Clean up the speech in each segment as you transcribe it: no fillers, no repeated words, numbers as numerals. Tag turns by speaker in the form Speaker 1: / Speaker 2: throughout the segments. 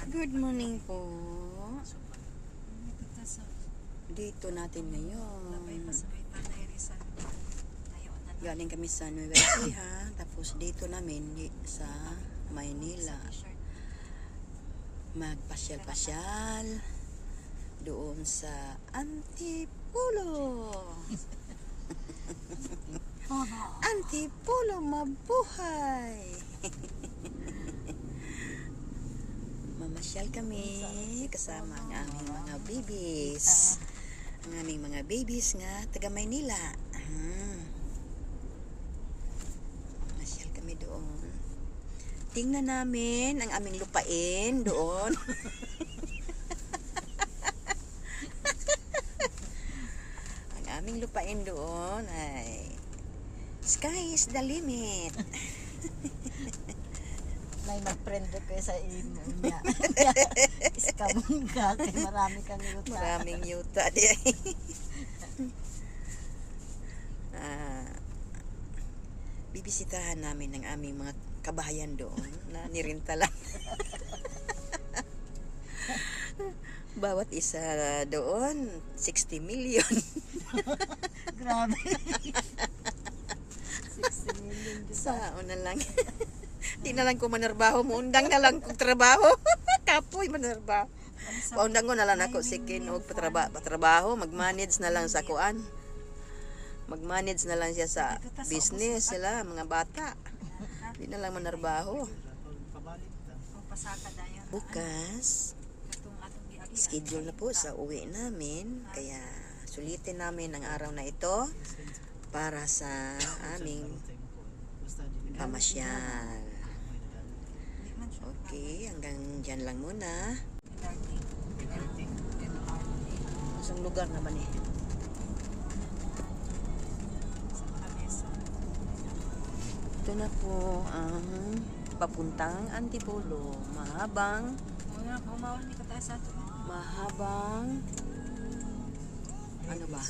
Speaker 1: Good morning po. Dito natin ngayon. Galing kami sa Nueva Ecija. Tapos dito namin sa Maynila. Magpasyal-pasyal doon sa Antipolo. Antipolo mabuhay. Mamasyal kami kasama ang aming mga babies. Ang aming mga babies nga taga Maynila. Mamasyal kami doon. Tingnan namin ang aming lupain doon. Ang aming lupain doon ay sky is the limit.
Speaker 2: May mag-friend request sa imo niya. Iskamon ka, kay marami kang yuta.
Speaker 1: Maraming yuta di ay. Bibisitahan namin ang aming mga kabahayan doon na nirinta lang. Bawat isa doon, 60 million.
Speaker 2: Grabe. 60 million.
Speaker 1: Sa una lang. Di na lang ko manarbaho, muundang na lang kong trabaho. Kapoy manarbaho. Paundang ko na lang ako sikin og patrabaho, mag-manage na lang sa kuan. Mag-manage na lang siya sa business sila, mga bata. Di na lang manarbaho. Bukas, schedule na po sa uwi namin. Kaya sulitin namin ang araw na ito para sa aming pamasyal. Okay, hanggang dyan lang muna. Isang lugar naman eh. Ito na po ang papuntang Antipolo. Mahabang ano ba?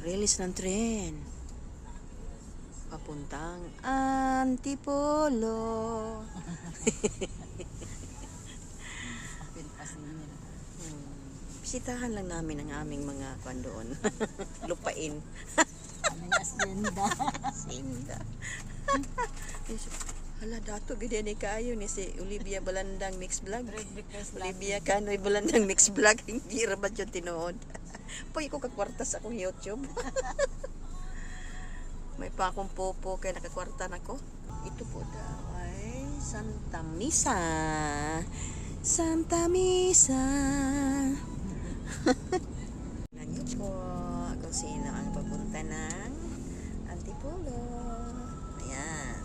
Speaker 1: Release ng tren. Papuntang Antipolo. Bisitahan lang namin ang aming mga kwan doon. Lupain.
Speaker 2: Aming asyenda.
Speaker 1: Asyenda. Hala, dato gede ni kayo ni si Olivia Balandang Mix Vlog. Olivia Kanoy Balandang Mix Vlog. Hindi rabat yung tinuod. Pwede ko kakwarta sa akong YouTube. May pa akong popo kaya nakakwarta na ko. Ito po daw ay Santa Misa. Santa Misa. Tingnan niyo po kung sino ang papunta ng Antipolo. Ayan.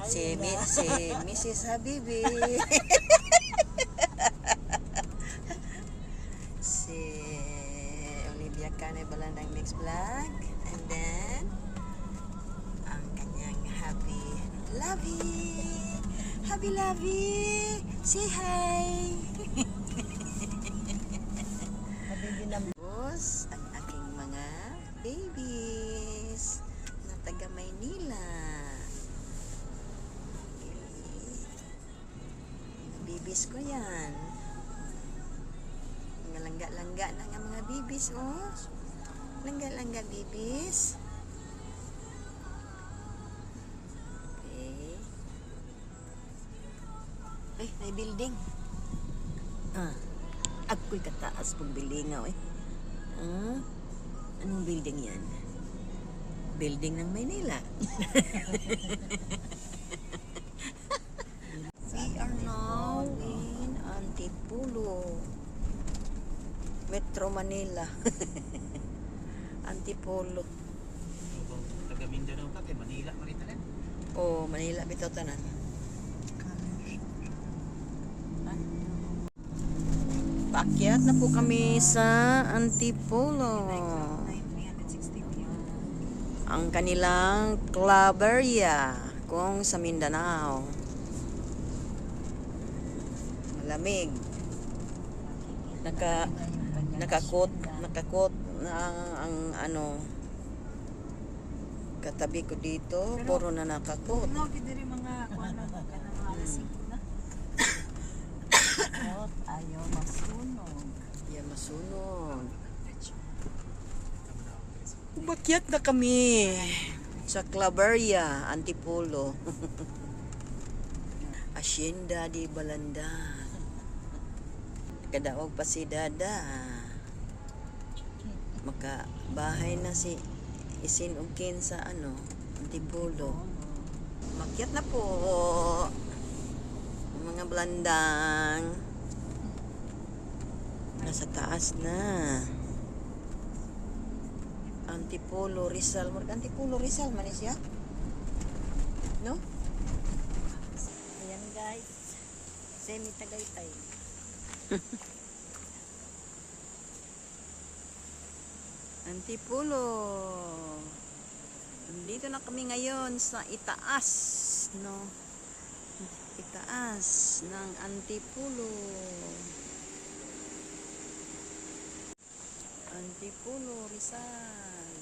Speaker 1: Si Mrs. Habibi. Si Olivia Cane Balandang Mix Vlog. And then ang kanyang Happy Lovey, say hi. Tapos ang aking mga babies na taga Maynila. Babies ko yan. Mga langga-langga na nga mga babies, oh. Langga-langga babies. Okay. May building. Ako'y kataas pong buildingaw eh. Anong building yan? Building ng Maynila. We are now in Antipolo, Metro Manila. Antipolo.
Speaker 3: Taga Mindanao ka kay Manila maritalan.
Speaker 1: Oh, Manila bitaw tanan. Paakyat na po kami sa Antipolo. Ang kanilang club area kung sa Mindanao. Malamig. Nakakot na ang ano Katabi ko dito, puro na nakakot.
Speaker 2: No, gidiri mga kuan na mga alasing na. At ayaw masunog.
Speaker 1: Yan masunog. Umakyat na kami sa Claveria, Antipolo. Hacienda di Balanda. Kadaog pa si Dada. Makabahay na si Isin Ugkin sa Antipolo. Makyat na po. Mga blandang. Nasa taas na. Antipolo Rizal. Antipolo Rizal man siya? No?
Speaker 2: Ayan guys. Semi Tagaytay.
Speaker 1: Antipolo. Dito na kami ngayon sa itaas, no? Itaas ng Antipolo. Antipolo, Rizal.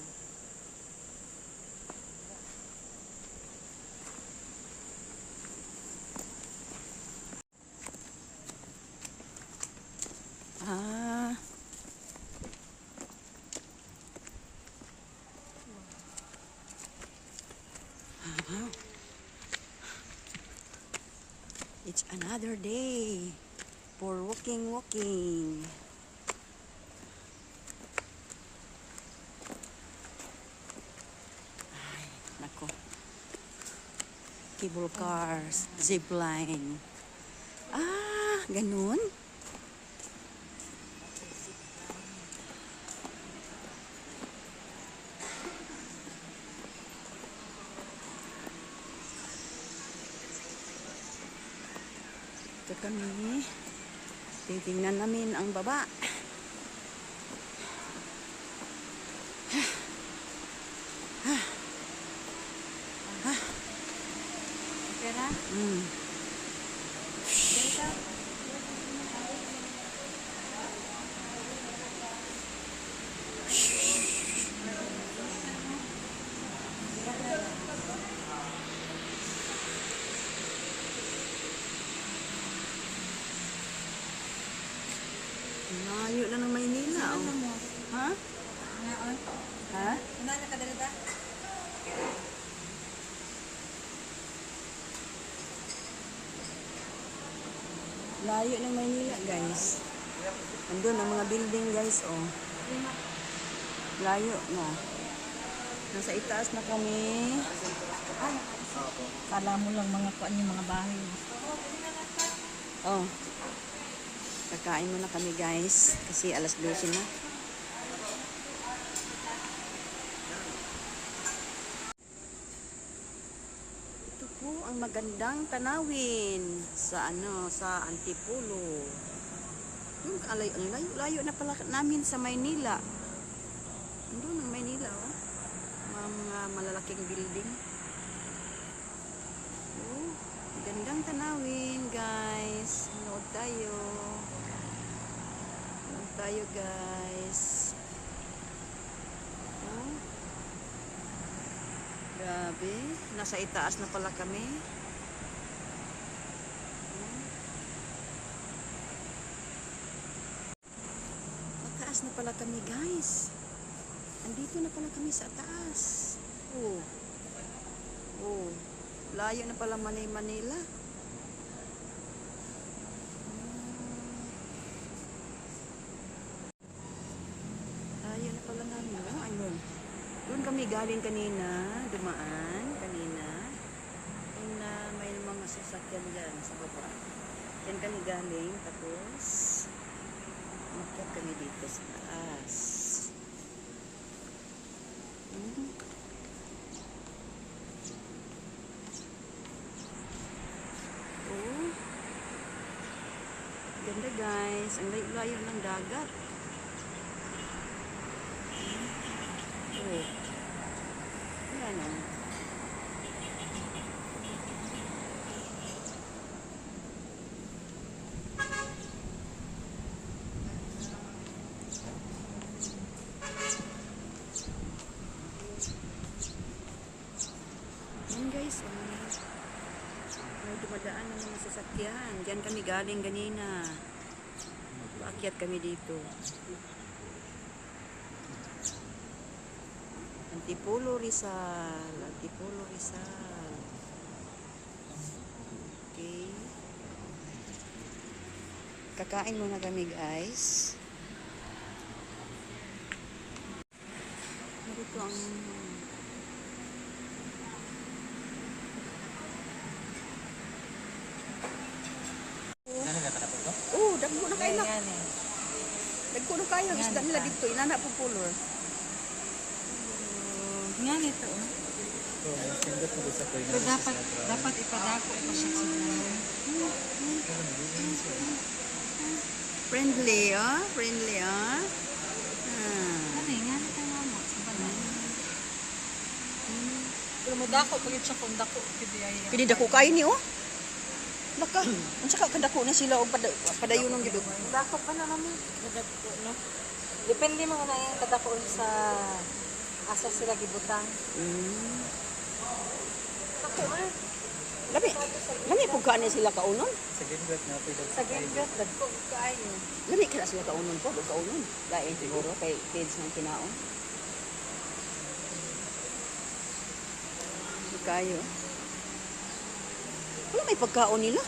Speaker 1: Ah. It's another day for walking. Ay, nako. Cable cars, zip line. Ah, ganun? Ito kami. Titingnan namin ang baba.
Speaker 2: Okay na?
Speaker 1: Mm. Layo na ng Maynila. Oh. Ha? Ha?
Speaker 2: Una na kadali ba?
Speaker 1: Layo ng Maynila, guys. Andun ang mga building, guys, oh. Layo na. Nasa itaas na kami.
Speaker 2: Kala mo lang mga kuan yung mga bahay.
Speaker 1: Oh. Kakain muna kami, guys. Kasi alas 12 na. Ito po ang magandang tanawin sa sa Antipolo. Yung ang layo na pala namin sa Maynila. Andun ang Maynila, oh. Mga malalaking building. Oh, gandang tanawin, guys. Manood tayo. Manood tayo, guys. Oh. Grabe. Nasa itaas na pala kami. Mataas na pala kami, guys. Andito na pala kami sa taas. Oh. Oh. Layo na pala Manila. Layo na pala namin. Oh, ayun. Doon kami galing kanina. Dumaan kanina. Ayun na may mga sasakyan dyan sa baba. Diyan kami galing. Tapos umakyat kami dito sa taas. Oh. Ganda, guys. Ang layo-layo ng dagat. Oh. Ayan, oh. May dumadaan ng mga sasakyan. Diyan kami galing ganina. Paakyat kami dito. Antipolo Rizal. Antipolo Rizal. Okay. Kakain muna kami guys. Narito ang
Speaker 3: Ano nga tanap ko?
Speaker 1: oh, dagko na kayo na.
Speaker 2: Yan eh.
Speaker 1: Dagko na kayo. Isda nila dito. Inana po pulor.
Speaker 2: Nga nito. Oh.
Speaker 3: So, extended ko sa ko
Speaker 2: So, dapat ipadako pa siya siguro.
Speaker 1: Friendly, oh. Friendly, oh.
Speaker 2: Ano eh, nga nito nga mo. Sa balay. Pero mo dako, pagit siya kung dako.
Speaker 1: Pili dako kayo ni, oh. Naka, unsa ka kadako na sila og padayon ng gid.
Speaker 2: Dako pa na mami. Dako, no? Depende mga na yung kadako sa asa sila gibutang. Dako man.
Speaker 1: Lami pug kaani sila kaunon.
Speaker 3: sa gingat na pwede.
Speaker 2: Sa gilgat, dako kaayo.
Speaker 1: Lami kala sila kaunon po, pag kaunon. Lain siguro kay kids ng kinaon. Kayo. Wala may pagkaon nila.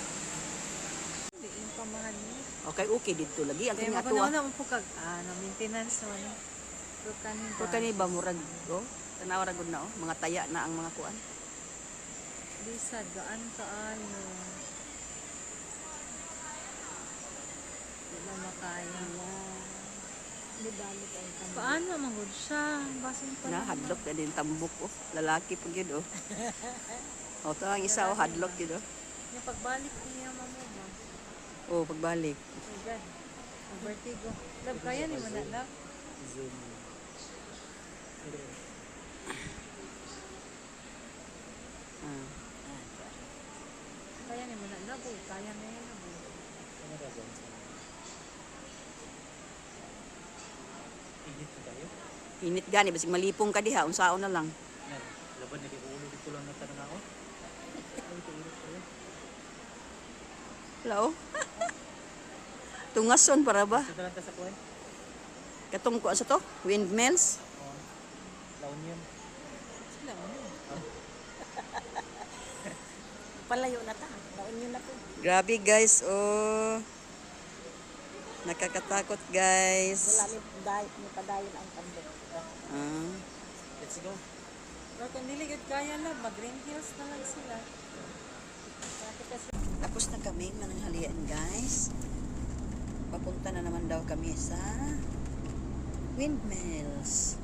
Speaker 2: Hindi yung pamahal niya.
Speaker 1: Okay dito lagi ang
Speaker 2: Kaya
Speaker 1: kanya
Speaker 2: magkano
Speaker 1: tuwa.
Speaker 2: na mo po kag, maintenance mo ni.
Speaker 1: Pero kani ba murag go? Tanawa ra gud na oh, mga taya na ang mga kuan.
Speaker 2: Bisa, gaan kaayo. Hindi na makaya. Paano manggod siya? Basin pa
Speaker 1: Na hadlok na din tambok oh. Lalaki pud gyud oh. O to ang isa oh hadlok gyud oh.
Speaker 2: Yung pagbalik niya mamo ba?
Speaker 1: Oh pagbalik.
Speaker 2: Oh God. Ang vertigo. Love, kaya ni mo na, love?
Speaker 3: Zoom.
Speaker 1: Ah.
Speaker 2: Kaya ni mo na, love. Uy, kaya na yan, love.
Speaker 3: Ano ka dyan? Init na tayo.
Speaker 1: Init gani basig malipong ka diha unsaon na lang.
Speaker 3: Yan. Laban na ulo dito lang na tanong ako. Ay, ito init tayo.
Speaker 1: Wala oh. Tungason para ba?
Speaker 3: Ito lang ta sa kuhay.
Speaker 1: Katong ko sa to? Windmills.
Speaker 3: Oh. Laon yun.
Speaker 2: Sila mo.
Speaker 4: Palayo na ta. Laon yun na to.
Speaker 1: Grabe guys, oh. Nakakatakot guys.
Speaker 4: Wala ni padayon ang kandok.
Speaker 1: Ah.
Speaker 3: Let's go.
Speaker 2: Pero kung niligid kaya, love, mag-green hills na lang sila.
Speaker 1: Tapos na kami mananghalian guys. Papunta na naman daw kami sa windmills.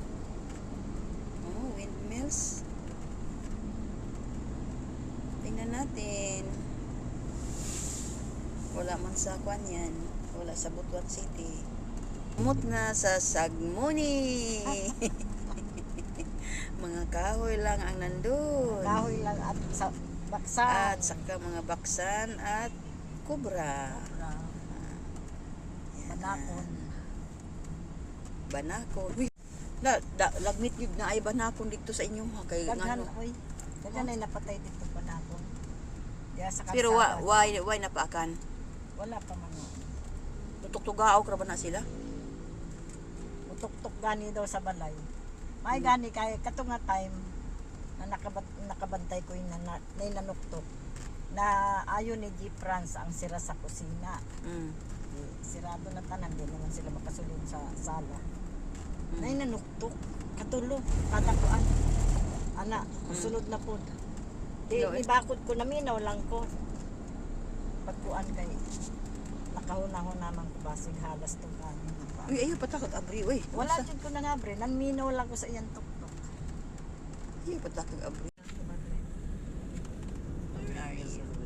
Speaker 1: Oh, windmills. Tingnan natin. Wala man sa kwan yan. Wala sa Butuan City. Umot na sa Sagmuni. Mga kahoy lang ang nandun.
Speaker 4: Kahoy lang at sa baksa.
Speaker 1: At saka mga baksan at kubra.
Speaker 4: Manakon.
Speaker 1: Banakon. Uy, lagmit yun na ay banakon dito sa inyo. Ha, kay,
Speaker 4: Daghan,
Speaker 1: ngano.
Speaker 4: oy. Daghan ay napatay dito manakon. Diya sa kalsada.
Speaker 1: Pero why napaakan?
Speaker 4: Wala pa man.
Speaker 1: Tutok-tugaaw ka ba na sila?
Speaker 4: Utok-tok gani daw sa balay. May gani kay kato nga time na nakabantay ko yung nanuktok na ayon ni G. France ang sira sa kusina. Sirado na tanan, di naman sila makasulod sa sala. Nay nanuktok, katulo, kadakuan. Ana, sunod na po. Di, ibakod ko na minaw lang ko. Pagkuan kay nakahunahon naman ko basig halas tong kanin.
Speaker 1: Uy, ayaw patakot abri. Uy,
Speaker 4: Wala jud ko na nga bre, nanminaw lang ko sa iyang tuktok.
Speaker 1: ayaw patakot abri.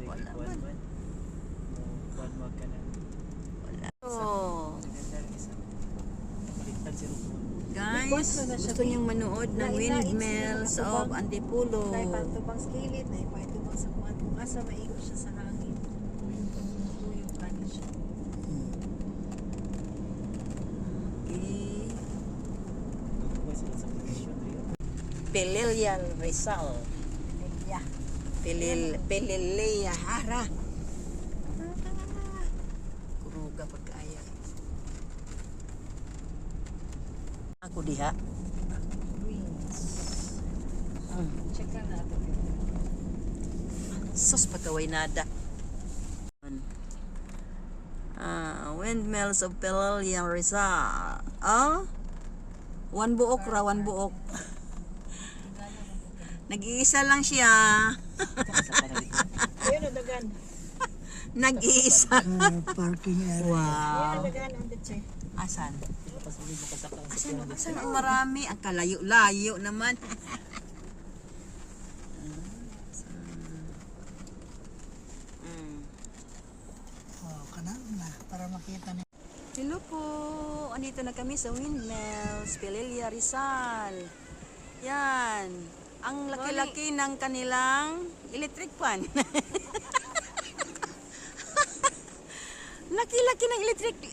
Speaker 1: Wala man.
Speaker 3: One wag ka na.
Speaker 1: Oh.
Speaker 3: Maganda rin isa. Napalitan si Rukun.
Speaker 1: Guys, gusto niyong manood ng windmills of Antipolo.
Speaker 2: Dahil patubang sa kilid, dahil patubang sa kuwan. Kung asa maigo siya sa langit. Tuyong kanin siya.
Speaker 1: Okay.
Speaker 3: Dugay sila sa posisyon rin.
Speaker 1: Pelelial Rizal.
Speaker 4: Lilia.
Speaker 1: Pililea hara. Kuruga pagkaya. Ako diha.
Speaker 4: Wings.
Speaker 2: Check lang natin.
Speaker 1: Sus pagkaway nada. Windmills of Pelilia Rizal. One buok ra, one buok. Nag-iisa lang siya.
Speaker 4: Ayun na dagan.
Speaker 1: Nag-iisa.
Speaker 4: Parking area.
Speaker 1: Wow.
Speaker 4: Dagan ang ditse.
Speaker 1: Asan?
Speaker 3: Tapos hindi makasaka ang
Speaker 1: Asan? Asan ang marami? Ang kalayo-layo naman.
Speaker 4: Oh, kanan na para makita ni.
Speaker 1: Hello po. Andito na kami sa Windmills, Pelilia Rizal. Yan. Ang laki-laki ng kanilang electric fan. Laki-laki ng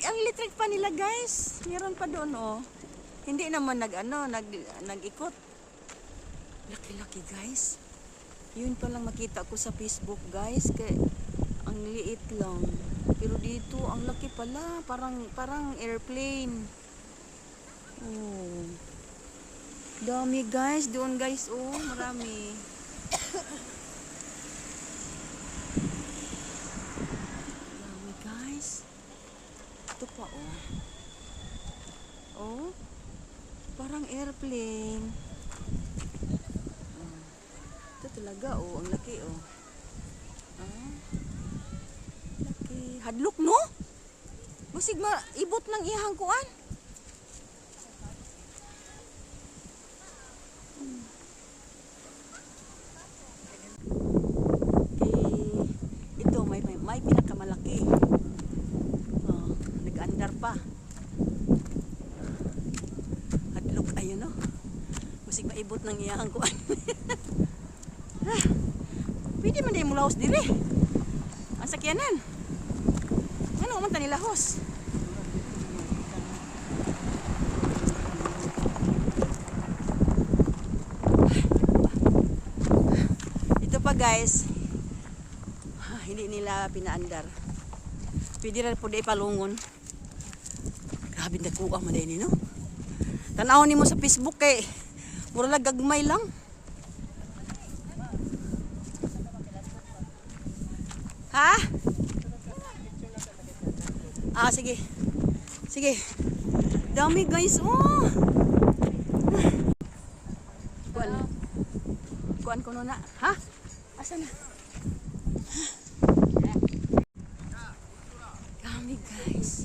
Speaker 1: electric fan nila, guys. Meron pa doon, oh. Hindi naman nag-ikot. Laki-laki, guys. Yun pa lang makita ko sa Facebook, guys. Kaya ang liit lang. Pero dito, ang laki pala. Parang airplane. Oh. Dami, guys. Doon, guys. Oh, marami. Dami, guys. Ito pa, oh. Oh. Parang airplane. Oh. Ito talaga, oh. Ang laki, oh. Laki. Hadlok, no? Masig ibot ng ihang kuan. Ito, may pinakamalaki. Oh, nag-andar pa. Hadlok, ayun, no? Masig maibot ng ihang kuan. Pwede man din mo lahos dire. Ang sakyanan. Ano man tani lahos? Ito pa, guys. Hindi nila pinaandar. Pwede rin po di palungon. Grabe na kuha man din, no? Tanaw ni mo sa Facebook kay mura lang gagmay lang. Ha? Sige. Sige. Dami, guys. Oh. Kuan ko na. Ha? Asa na? Dami, guys.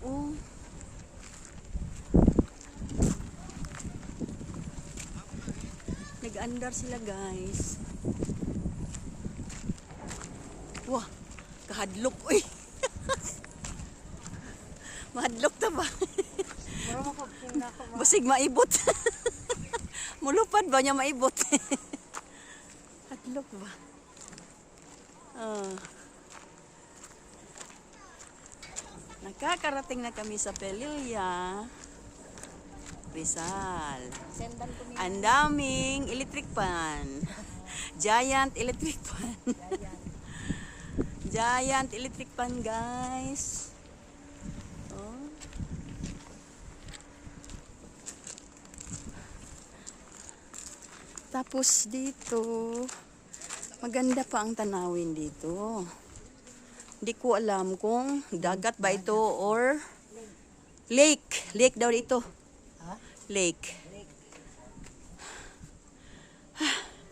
Speaker 1: Oh. Nag-andar sila, guys. Wah, kahadlok. Uy. Mahadlok ta ba? Basig maibot. Mulupad ba niya maibot? Hadlok ba? Nakakarating na kami sa Pelilia Rizal. Ang daming electric fan. Giant electric fan. Giant electric fan, guys. Oh. Tapos dito, maganda pa ang tanawin dito. Hindi ko alam kung dagat ba ito or lake. Lake daw dito. Lake.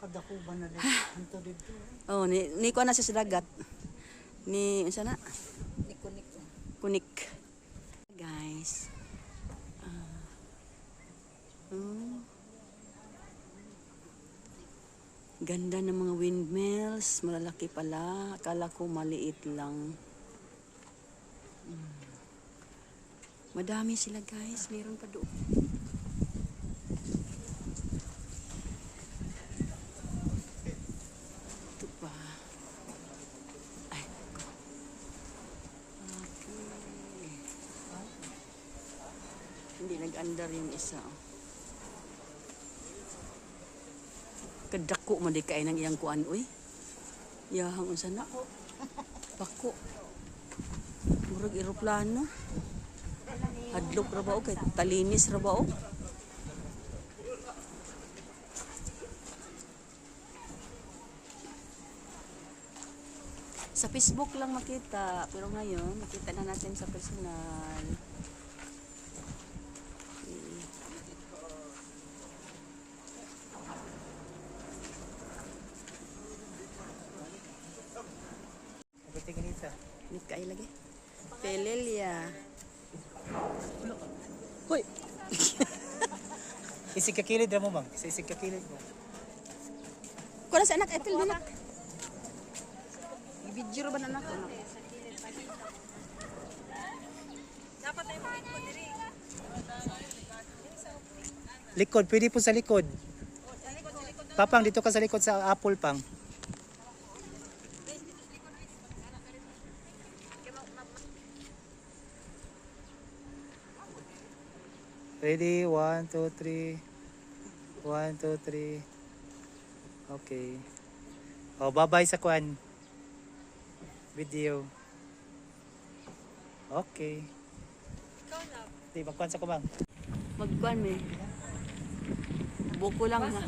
Speaker 4: Kadako ba na dito dito?
Speaker 1: Oh, ni ko na sa dagat. Ni sana? Kunik. Guys. Ganda ng mga windmills, malalaki pala. Akala ko maliit lang. Madami sila, guys. Meron pa doon. Ito pa. Ay, ko. Okay. Hindi nag-andar yung isa. Kadako mo di kay nang iyang kuan, uy. Yahang unsa na? Pako. Murag eroplano. Hadlok ra ba o kay talinis ra ba o? Sa Facebook lang makita, pero ngayon makita na natin sa personal. Okay.
Speaker 3: Pati ganita.
Speaker 1: Nit kay lagi. Pelelia. Hoy.
Speaker 3: Isig kakilid ra mo bang? Isig kakilid mo.
Speaker 1: Kuno sa anak etil dinak. I-video ba na anak?
Speaker 3: Likod, pwede po sa likod. Papang, dito ka sa likod sa apple pang. Ready? 1, 2, 3. 1, 2, 3. Okay. Oh, bye-bye sa kwan. Video. Okay. Di, magkwan sa kumang.
Speaker 1: Magkuan me. Buko lang ha.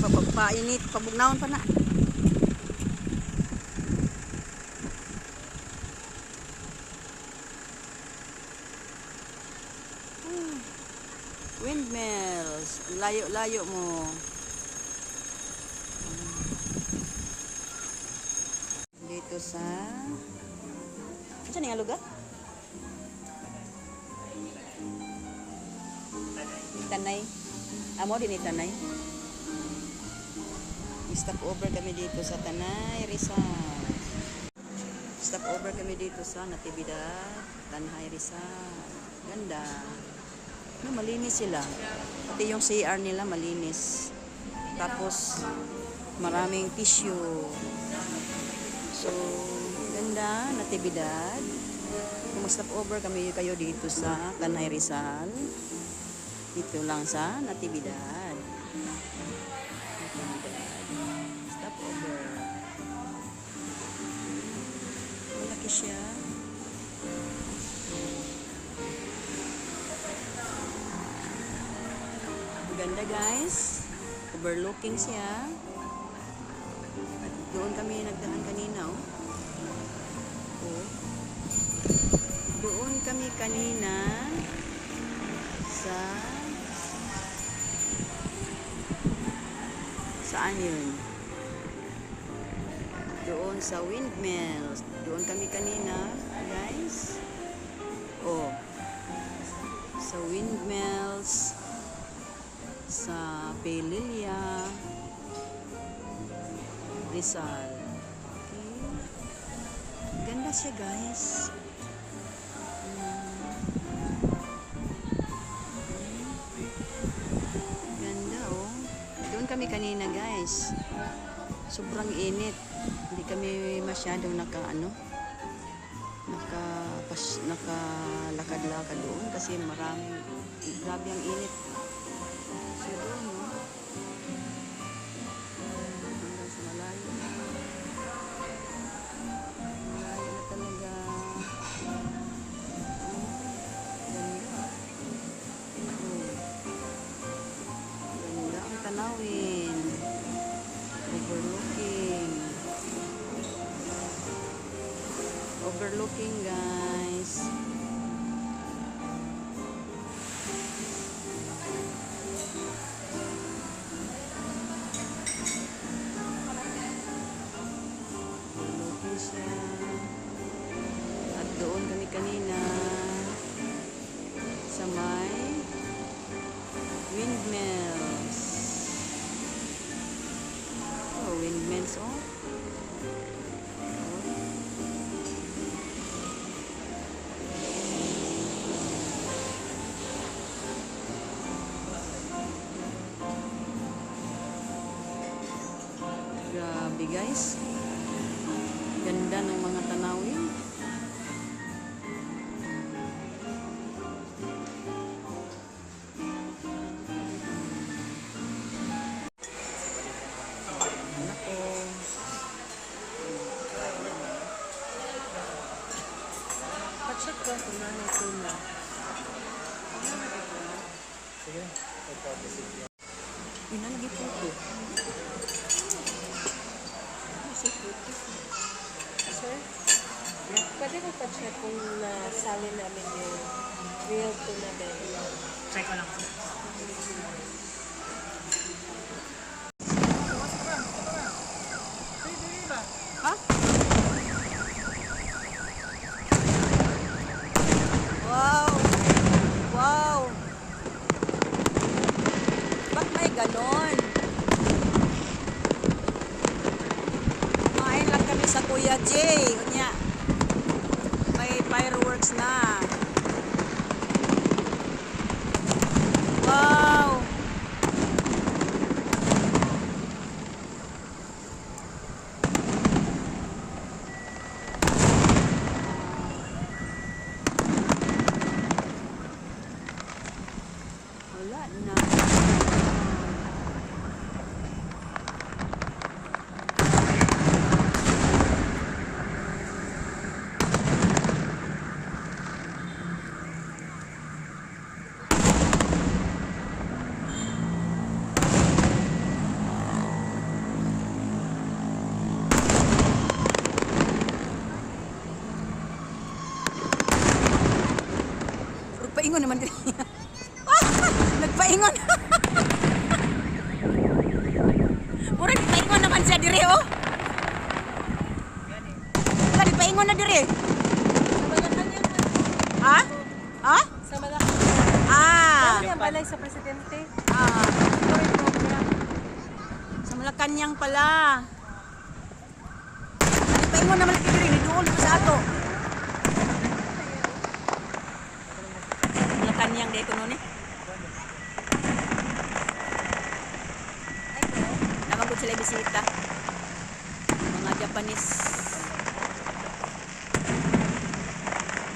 Speaker 1: Papagpainit, pabugnaon pa na. Windmills. Layo-layo mo. Dito sa... Saan nga lugar? Tanay. Amo din ni Tanay. Stop over kami dito sa Tanay, Rizal. Stop over kami dito sa Natividad, Tanay, Rizal. Ganda. No, malinis sila. Pati yung CR nila malinis. Tapos maraming tissue. So, ganda, Natividad. Kung stop over kami kayo dito sa Tanay, Rizal. Dito lang sa Natividad. Stop over. Malaki siya. Ganda guys. Overlooking siya. At doon kami nagdaan kanina. Oh. Oh. Doon kami kanina sa saan yun? Doon sa windmills. Doon kami kanina, guys. Oh. Sa windmills. Sa Pelelia. Rizal. Okay. Ganda siya, guys. Ganda, oh. Doon kami kanina, guys. Sobrang init. Hindi kami masyadong nakalakad-lakad doon kasi maraming grabe ang init. So doon, no? Hanggang sa malayo na. Malayo na talaga. Ganda. Ganda ang tanawin. Overlooking, guys. Overlooking siya. At doon kami kanina sa may windmills. Oh, windmills, oh. Grabe guys. Ganda ng mga tanawin. Nako.
Speaker 2: Pa-check ko kung ano ito na.
Speaker 1: Inalagi po ito.
Speaker 2: Sir, pwede mo pa-check kung nasali namin yung real tuna belly.
Speaker 3: Check ko lang.
Speaker 1: Wow! Wow! Ba't may ganon? Kumain lang kami sa Kuya Jay. Unya, may fireworks na. Wow! Wala na. Nagpaingon naman din. Nagpaingon. Mura nagpaingon naman siya dire oh. Wala nagpaingon na dire.
Speaker 2: Sa Malacanang
Speaker 1: Ha? Ha?
Speaker 2: Sa Malacanang.
Speaker 1: Ah.
Speaker 2: Ano yung balay sa presidente?
Speaker 1: Ah.
Speaker 2: Ito yung program.
Speaker 1: Sa Malacanang pala. Nagpaingon naman siya dire. Niduol pa sa ato. Malacanang dito nun eh. Namagod sila bisita. Mga Japanese.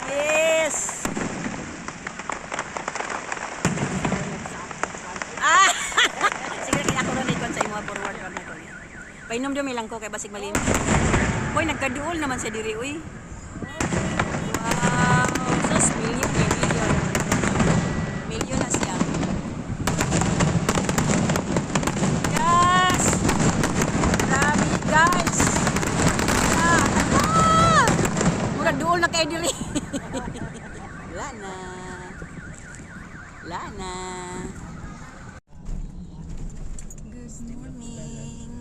Speaker 1: Yes! Ah! Sige, kaya ako rin ikon sa imo forward kami ko. Painom diyo milang ko kay basig malim. Hoy, nagkaduol naman siya diri uy. Wow! Sus, million. Million na siya. Yes! Grabe guys! Mura duol na kayo diri. Wala na. Wala na. Good morning.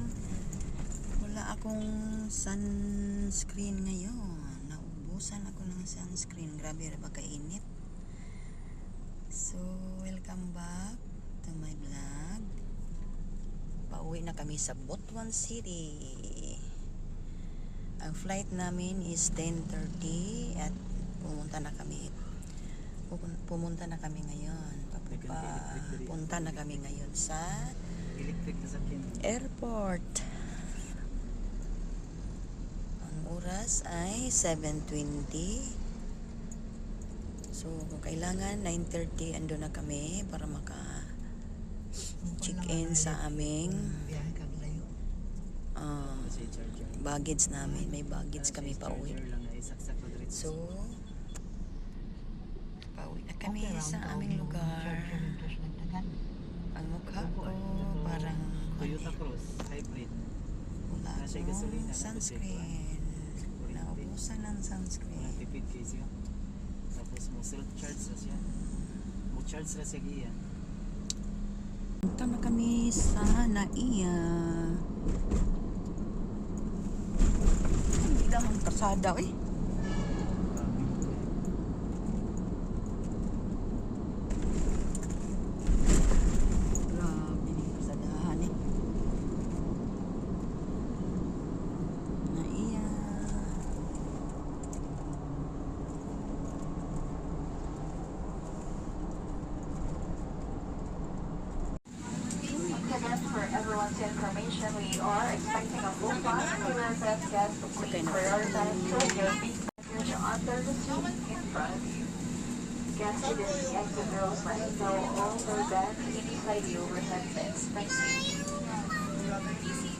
Speaker 1: Wala akong sunscreen ngayon. Naubusan ako ng sunscreen. Grabe ba kainit? So, welcome back to my vlog. Pauwi na kami sa Butuan City. Ang flight namin is 10:30 at pumunta na kami ngayon. Punta na kami ngayon sa airport. Ang oras ay 7:20. So, kung kailangan 9:30 ando na kami para check-in sa aming baggage namin. May baggage kami pa uwi. So, pauwi na kami sa aming lugar. Ang mukha ko parang
Speaker 3: Toyota Cross hybrid.
Speaker 1: wala akong sunscreen. Naubusan ng sunscreen.
Speaker 3: Tipid case yun. Tapos mo self-charge na siya. Mo charge na siya giya.
Speaker 1: Punta na kami sa Naiya. Hindi lang ang kasada eh. Grabe yung kasadahan eh. Naiya.
Speaker 5: For everyone's information, attention, we are expecting a full bus to reset guests to please prioritize your feet under the seat in front. Guests within the exit rows must know all their bags inside the overhead bins. Thank you.